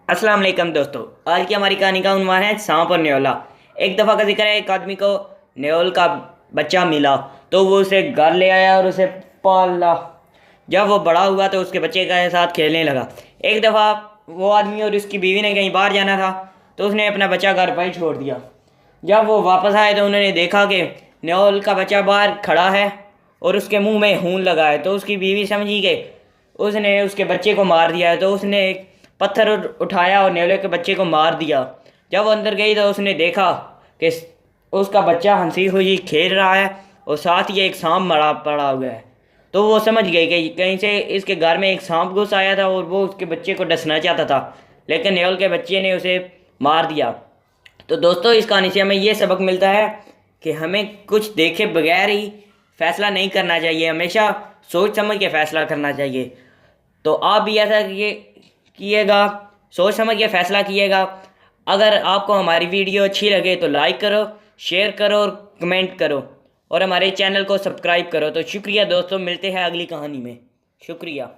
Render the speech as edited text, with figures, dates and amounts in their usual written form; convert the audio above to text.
अस्सलाम वालेकुम दोस्तों। आज की हमारी कहानी का उन्वान है सांप और न्योला। एक दफ़ा का जिक्र है, एक आदमी को न्योल का बच्चा मिला तो वो उसे घर ले आया और उसे पाला। जब वो बड़ा हुआ तो उसके बच्चे के साथ खेलने लगा। एक दफ़ा वो आदमी और उसकी बीवी ने कहीं बाहर जाना था तो उसने अपना बच्चा घर पर ही छोड़ दिया। जब वो वापस आए तो उन्होंने देखा कि न्योल का बच्चा बाहर खड़ा है और उसके मुंह में खून लगा है। तो उसकी बीवी समझी कि उसने उसके बच्चे को मार दिया है, तो उसने एक पत्थर उठाया और न्योले के बच्चे को मार दिया। जब वो अंदर गई तो उसने देखा कि उसका बच्चा हंसी हुई खेल रहा है और साथ ही एक सांप मरा पड़ा हुआ है। तो वो समझ गई कि कहीं से इसके घर में एक सांप घुस आया था और वो उसके बच्चे को डसना चाहता था, लेकिन न्योल के बच्चे ने उसे मार दिया। तो दोस्तों, इस कहानी से हमें ये सबक मिलता है कि हमें कुछ देखे बगैर ही फैसला नहीं करना चाहिए, हमेशा सोच समझ के फैसला करना चाहिए। तो आप भी ऐसा कीजिएगा, सोच समझ के फैसला कीजिएगा। अगर आपको हमारी वीडियो अच्छी लगे तो लाइक करो, शेयर करो और कमेंट करो और हमारे चैनल को सब्सक्राइब करो। तो शुक्रिया दोस्तों, मिलते हैं अगली कहानी में। शुक्रिया।